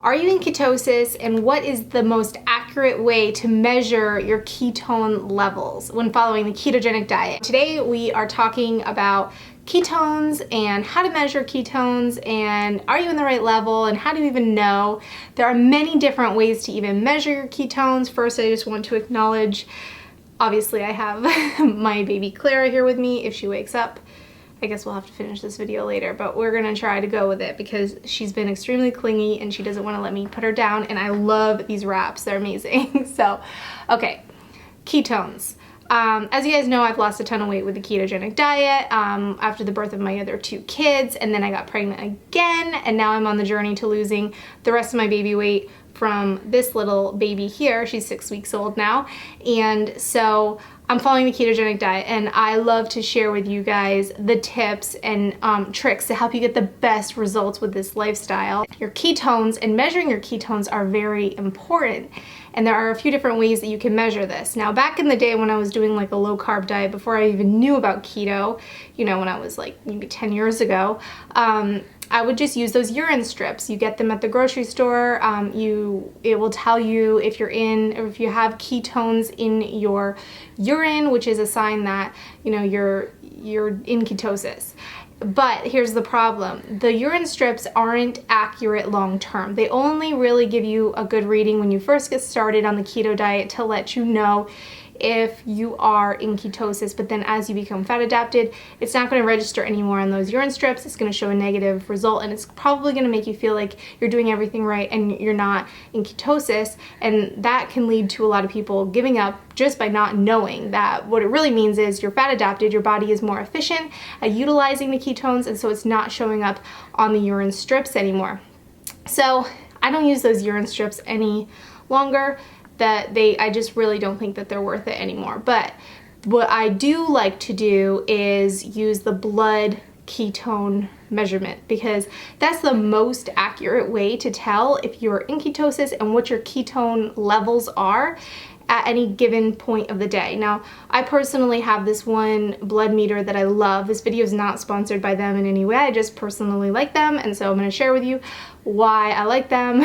Are you in ketosis, and what is the most accurate way to measure your ketone levels when following the ketogenic diet? Today we are talking about ketones and how to measure ketones, and are you in the right level, and how do you even know? There are many different ways to even measure your ketones. First, I just want to acknowledge, obviously I have my baby Clara here with me. If she wakes up, I guess we'll have to finish this video later, but we're gonna try to go with it because she's been extremely clingy and she doesn't want to let me put her down, and I love these wraps, they're amazing. So, okay, ketones. As you guys know, I've lost a ton of weight with the ketogenic diet after the birth of my other 2 kids, and then I got pregnant again, and now I'm on the journey to losing the rest of my baby weight from this little baby here. She's 6 weeks old now, and so I'm following the ketogenic diet, and I love to share with you guys the tips and tricks to help you get the best results with this lifestyle. Your ketones and measuring your ketones are very important, and there are a few different ways that you can measure this. Now, back in the day when I was doing like a low carb diet, before I even knew about keto, you know, when I was like maybe 10 years ago, I would just use those urine strips. You get them at the grocery store. It will tell you if you're in, or if you have ketones in your urine, which is a sign that, you know, you're in ketosis. But here's the problem. The urine strips aren't accurate long term. They only really give you a good reading when you first get started on the keto diet to let you know if you are in ketosis, but then as you become fat adapted, it's not going to register anymore on those urine strips. It's going to show a negative result, and it's probably going to make you feel like you're doing everything right and you're not in ketosis, and that can lead to a lot of people giving up just by not knowing that what it really means is you're fat adapted, your body is more efficient at utilizing the ketones, and so it's not showing up on the urine strips anymore. So I don't use those urine strips any longer. I just really don't think that they're worth it anymore. But what I do like to do is use the blood ketone measurement, because that's the most accurate way to tell if you're in ketosis and what your ketone levels are at any given point of the day. Now, I personally have this one blood meter that I love. This video is not sponsored by them in any way. I just personally like them, and so I'm going to share with you why I like them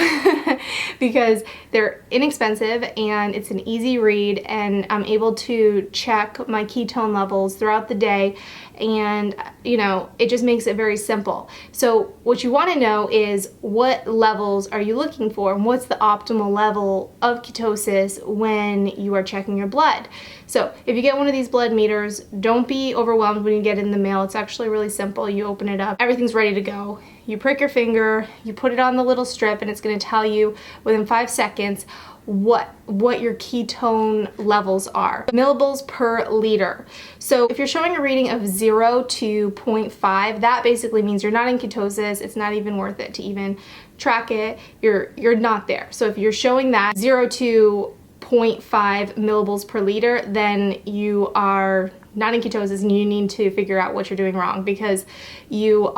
because they're inexpensive and it's an easy read, and I'm able to check my ketone levels throughout the day, and you know, it just makes it very simple. So what you want to know is what levels are you looking for, and what's the optimal level of ketosis when you are checking your blood. So if you get one of these blood meters, don't be overwhelmed when you get it in the mail. It's actually really simple. You open it up, everything's ready to go. You prick your finger, you put it on the little strip, and it's going to tell you within 5 seconds what your ketone levels are. Millimoles per liter. So if you're showing a reading of 0 to 0.5, that basically means you're not in ketosis. It's not even worth it to even track it. You're not there. So if you're showing that 0 to 0.5 millimoles per liter, then you are not in ketosis, and you need to figure out what you're doing wrong, because you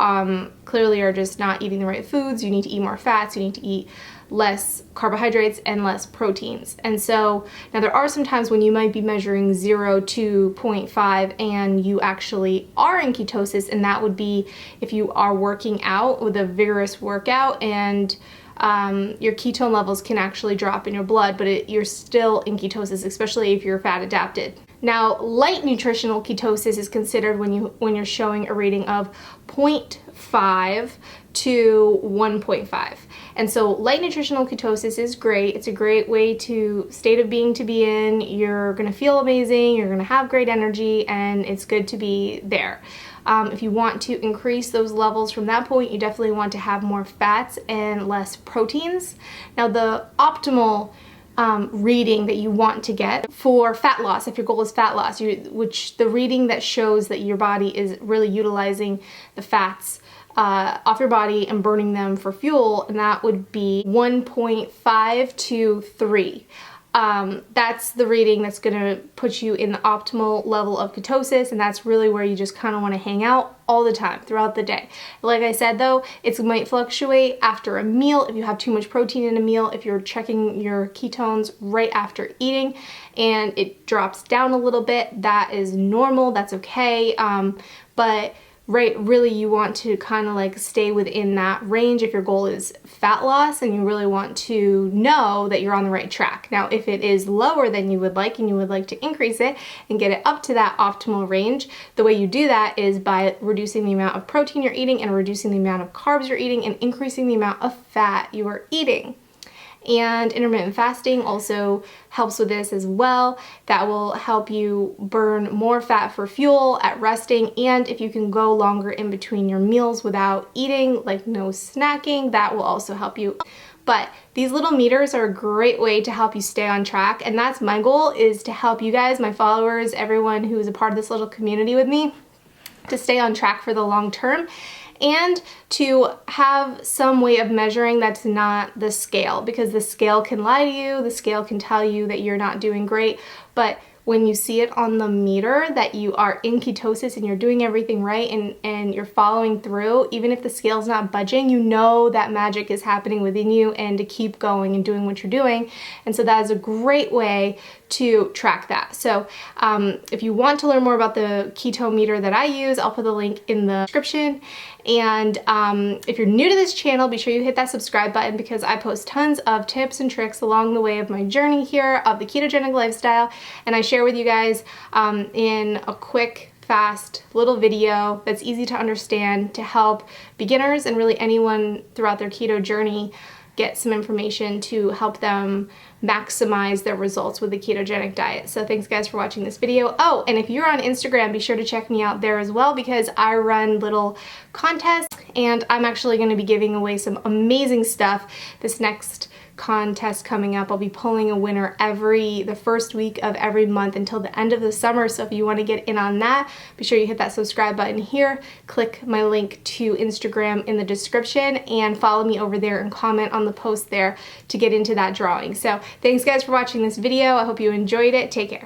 clearly are just not eating the right foods. You need to eat more fats, you need to eat less carbohydrates and less proteins. And so now there are some times when you might be measuring 0 to 0.5 and you actually are in ketosis, and that would be if you are working out with a vigorous workout, and your ketone levels can actually drop in your blood, but you're still in ketosis, especially if you're fat adapted. Now, light nutritional ketosis is considered when you're showing a reading of 0.5 to 1.5. And so light nutritional ketosis is great. It's a great way state of being to be in. You're gonna feel amazing, you're gonna have great energy, and it's good to be there. If you want to increase those levels from that point, you definitely want to have more fats and less proteins. Now, the optimal reading that you want to get for fat loss, if your goal is fat loss, which the reading that shows that your body is really utilizing the fats off your body and burning them for fuel, and that would be 1.5 to 3. That's the reading that's going to put you in the optimal level of ketosis, and that's really where you just kind of want to hang out all the time throughout the day. Like I said though, it might fluctuate after a meal if you have too much protein in a meal, if you're checking your ketones right after eating and it drops down a little bit, that is normal, that's okay. But right, really you want to kind of like stay within that range if your goal is fat loss and you really want to know that you're on the right track. Now, if it is lower than you would like and you would like to increase it and get it up to that optimal range, the way you do that is by reducing the amount of protein you're eating and reducing the amount of carbs you're eating and increasing the amount of fat you are eating. And intermittent fasting also helps with this as well. That will help you burn more fat for fuel at resting, and if you can go longer in between your meals without eating, like no snacking, that will also help you. But these little meters are a great way to help you stay on track, and that's my goal, is to help you guys, my followers, everyone who is a part of this little community with me, to stay on track for the long term, and to have some way of measuring that's not the scale, because the scale can lie to you, the scale can tell you that you're not doing great, but when you see it on the meter that you are in ketosis and you're doing everything right and you're following through, even if the scale's not budging, you know that magic is happening within you and to keep going and doing what you're doing. And so that is a great way to track that. So if you want to learn more about the keto meter that I use, I'll put the link in the description. And if you're new to this channel, be sure you hit that subscribe button, because I post tons of tips and tricks along the way of my journey here of the ketogenic lifestyle, and I share with you guys in a quick, fast little video that's easy to understand to help beginners and really anyone throughout their keto journey get some information to help them maximize their results with the ketogenic diet. So thanks guys for watching this video. Oh, and if you're on Instagram, be sure to check me out there as well, because I run little contests and I'm actually going to be giving away some amazing stuff this next contest coming up. I'll be pulling a winner the first week of every month until the end of the summer. So if you want to get in on that, be sure you hit that subscribe button here, click my link to Instagram in the description, and follow me over there and comment on the post there to get into that drawing. So thanks guys for watching this video. I hope you enjoyed it. Take care.